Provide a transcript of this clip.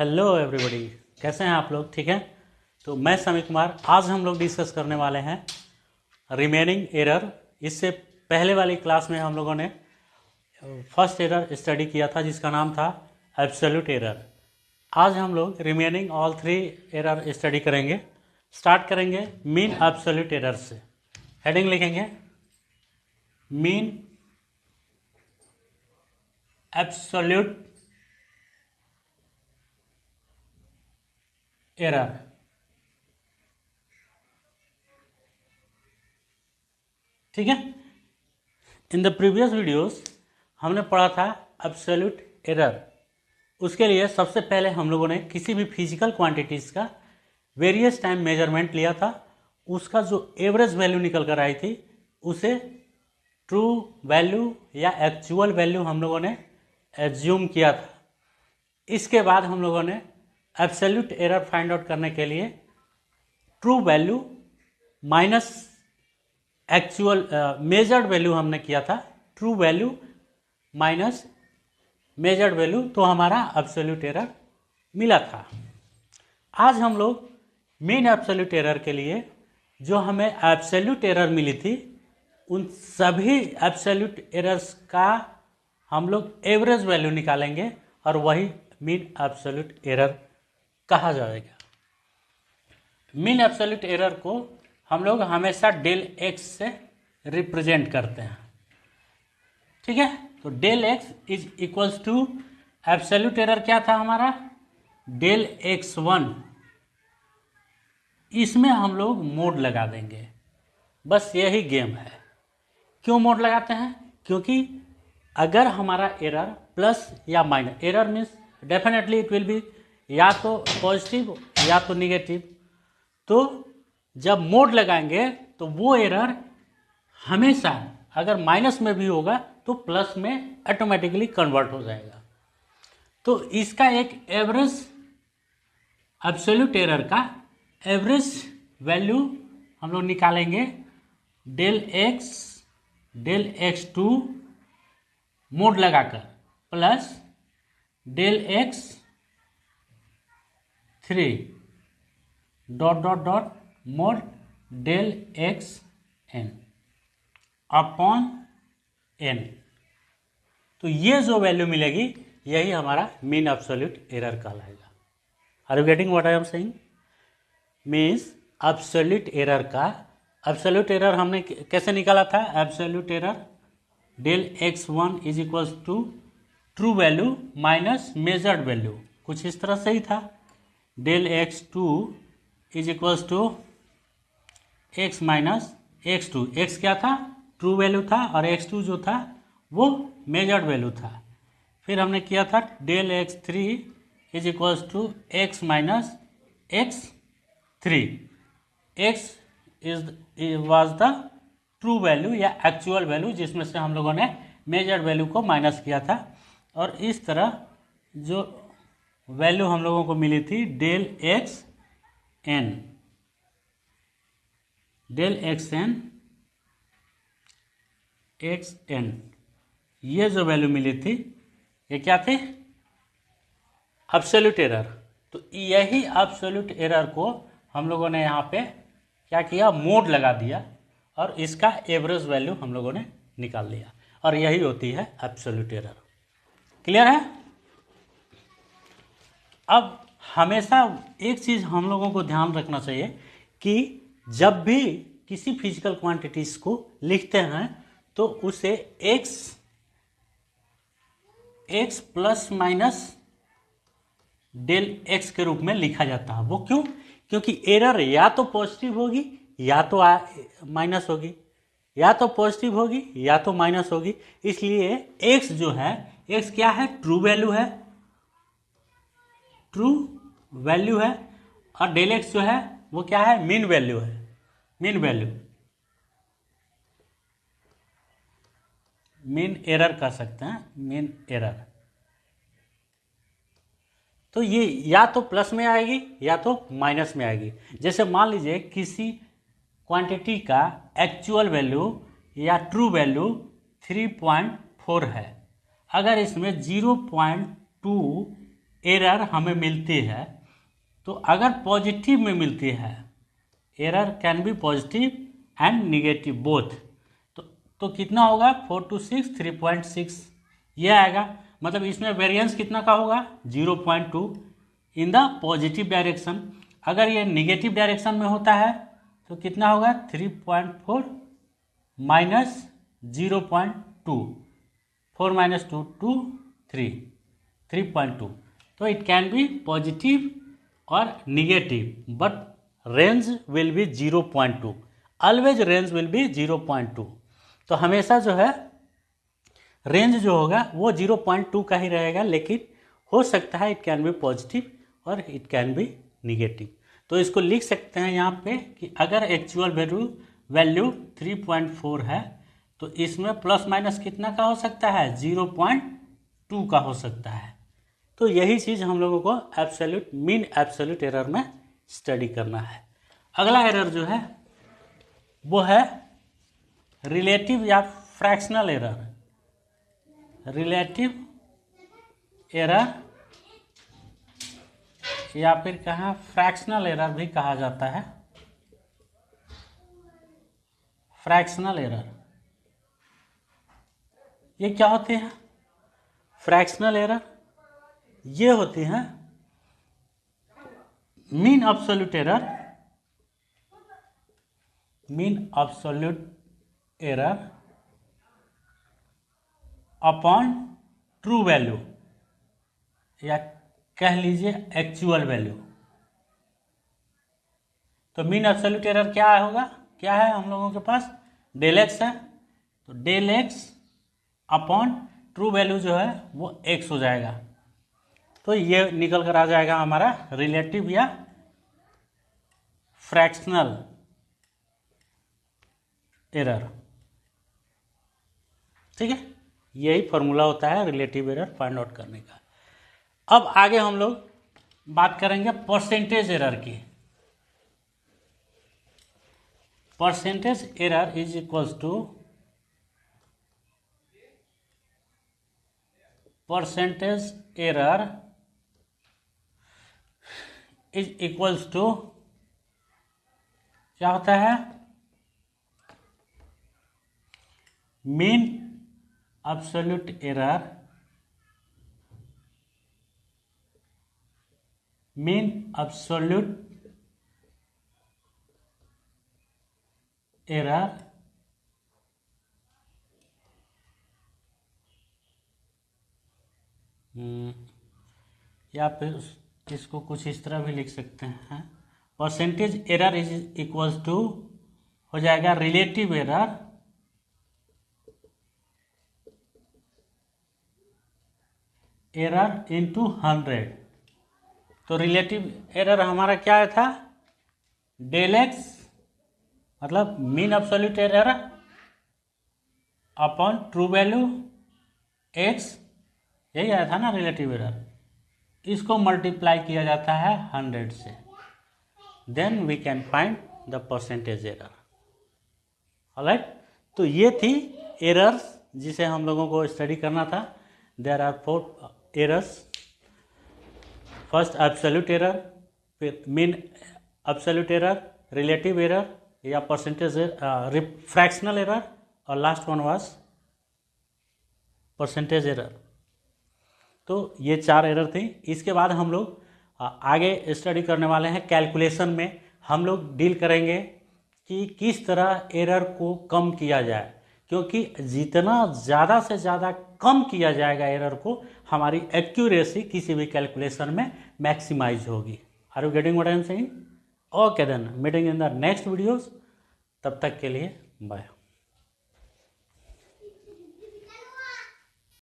Hello everybody, कैसे हैं आप लोग? ठीक है। तो मैं समी कुमार, आज हम लोग डिस्कस करने वाले हैं रिमेनिंग एरर। इससे पहले वाली क्लास में हम लोगों ने फर्स्ट एरर स्टडी किया था जिसका नाम था एब्सोल्यूट एरर। आज हम लोग remaining all three error study करेंगे। स्टार्ट करेंगे मीन एब्सोल्यूट एरर से। हेडिंग लिखेंगे मीन एब्सोल्यूट एरर। ठीक है। इन द प्रीवियस वीडियोस हमने पढ़ा था एब्सोल्यूट एरर। उसके लिए सबसे पहले हम लोगों ने किसी भी फिजिकल क्वांटिटीज़ का वेरियस टाइम मेजरमेंट लिया था। उसका जो एवरेज वैल्यू निकल कर आई थी उसे ट्रू वैल्यू या एक्चुअल वैल्यू हम लोगों ने एज्यूम किया था। इसके बाद हम लोगों ने एब्सोल्यूट एरर फाइंड आउट करने के लिए true value minus actual measured value हमने किया था। True value minus measured value, तो हमारा एब्सोल्यूट एरर मिला था। आज हम लोग मीन एब्सोल्यूट एरर के लिए जो हमें एब्सोल्यूट एरर मिली थी उन सभी एब्सोल्यूट एरर्स का हम लोग एवरेज वैल्यू निकालेंगे और वही मीन एब्सोल्यूट एरर कहा जाएगा। मीन एब्सोल्यूट एरर को हम लोग हमेशा डेल एक्स से रिप्रेजेंट करते हैं। ठीक है। तो del x is equals to absolute error क्या था हमारा, डेल एक्स वन। इसमें हम लोग मोड लगा देंगे, बस यही गेम है। क्यों मोड लगाते हैं? क्योंकि अगर हमारा एरर प्लस या minus, error means definitely it will be या तो पॉजिटिव या तो निगेटिव, तो जब मोड लगाएंगे तो वो एरर हमेशा अगर माइनस में भी होगा तो प्लस में ऑटोमेटिकली कन्वर्ट हो जाएगा। तो इसका एक एवरेज एब्सोल्यूट एरर का एवरेज वैल्यू हम लोग निकालेंगे डेल एक्स टू मोड लगाकर plus del x three dot dot dot mod del x n upon n. तो ये जो वैल्यू मिलेगी यही हमारा मीन एब्सोल्यूट एरर कहलाएगा। Are you getting what I am saying? Means absolute error का absolute error हमने कैसे निकाला था? Absolute error del x one is equals to true value minus measured value, कुछ इस तरह से ही था। Del x two is equals to x minus x two. X क्या था? ट्रू वैल्यू था, और एक्स टू जो था वो मेजर्ड वैल्यू था। फिर हमने किया था del x three is equals to x minus x three. X was the true value या एक्चुअल वैल्यू, जिसमें से हम लोगों ने मेजर्ड वैल्यू को माइनस किया था। और इस तरह जो वैल्यू हम लोगों को मिली थी del x n, del x n, ये जो वैल्यू मिली थी ये क्या थी? Absolute error. तो यही एब्सोल्यूट एरर को हम लोगों ने यहाँ पे क्या किया? मोड लगा दिया और इसका एवरेज वैल्यू हम लोगों ने निकाल लिया, और यही होती है एब्सोल्यूट एरर। क्लियर है? अब हमेशा एक चीज़ हम लोगों को ध्यान रखना चाहिए कि जब भी किसी फिजिकल क्वांटिटीज को लिखते हैं तो उसे x plus minus del x के रूप में लिखा जाता है। वो क्यों? क्योंकि एरर या तो पॉजिटिव होगी या तो माइनस होगी, या तो पॉजिटिव होगी या तो माइनस होगी। इसलिए एक्स जो है, एक्स क्या है? ट्रू वैल्यू है, ट्रू वैल्यू है। और डेल एक्स जो है वो क्या है? मीन वैल्यू है, मीन वैल्यू, मीन एरर कह सकते हैं, मीन एरर। तो ये या तो प्लस में आएगी या तो माइनस में आएगी। जैसे मान लीजिए किसी क्वांटिटी का एक्चुअल वैल्यू या ट्रू वैल्यू 3.4 है, अगर इसमें 0.2 एरर हमें मिलती है, तो अगर पॉजिटिव में मिलती है, error can be positive and negative both, तो कितना होगा 4 to 6 3.6 ये आएगा। मतलब इसमें वेरिएंस कितना का होगा 0.2 इन द पॉजिटिव डायरेक्शन। अगर ये निगेटिव डायरेक्शन में होता है तो कितना होगा 3.4 माइनस 0.2, 4 minus 2 2 3.2। तो इट कैन बी पॉजिटिव और negative, but range will be 0.2, always range will be 0.2। तो हमेशा जो है रेंज जो होगा वो 0.2 का ही रहेगा, लेकिन हो सकता है इट कैन बी पॉजिटिव और इट कैन बी निगेटिव। तो इसको लिख सकते हैं यहाँ पे कि अगर एक्चुअल वैल्यू 3.4 है तो इसमें प्लस माइनस कितना का हो सकता है 0.2 का हो सकता है। तो यही चीज़ हम लोगों को एब्सोल्यूट मीन एब्सोल्यूट एरर में स्टडी करना है। अगला एरर जो है वो है रिलेटिव या फ्रैक्शनल एरर। रिलेटिव एरर या फिर कहाँ फ्रैक्शनल एरर भी कहा जाता है। फ्रैक्शनल एरर ये क्या होते हैं? फ्रैक्शनल एरर ये होती हैं mean absolute error, mean absolute error upon true value या कह लीजिए एक्चुअल वैल्यू। तो मीन एब्सोल्यूट एरर क्या होगा, क्या है हम लोगों के पास डेल एक्स है, तो del x upon true value जो है वो एक्स हो जाएगा। तो ये निकल कर आ जाएगा हमारा रिलेटिव या फ्रैक्शनल एरर। ठीक है, यही फॉर्मूला होता है रिलेटिव एरर फाइंड आउट करने का। अब आगे हम लोग बात करेंगे परसेंटेज एरर की। Percentage error is equals to percentage error is equals to क्या होता है mean absolute error, mean absolute error या फिर इसको कुछ इस तरह भी लिख सकते हैं, percentage error is equals to हो जाएगा रिलेटिव एरर एरर इंटू 100। तो रिलेटिव एरर हमारा क्या था डेल एक्स मतलब mean absolute error upon true value x, यही आया था ना रिलेटिव एरर। इसको मल्टीप्लाई किया जाता है 100 से, then we can find the percentage error. Alright, तो ये थी एरर्स जिसे हम लोगों को स्टडी करना था। There are 4 errors. First absolute error, फिर mean absolute error, relative error या परसेंटेज फ्रैक्शनल एरर, और last one was percentage error. तो ये 4 एरर थी। इसके बाद हम लोग आगे स्टडी करने वाले हैं कैलकुलेशन में। हम लोग डील करेंगे कि किस तरह एरर को कम किया जाए, क्योंकि जितना ज़्यादा से ज़्यादा कम किया जाएगा एरर को, हमारी एक्यूरेसी किसी भी कैलकुलेशन में मैक्सिमाइज होगी। Are you getting what I am saying? Okay then, meeting in the next videos. तब तक के लिए बाय।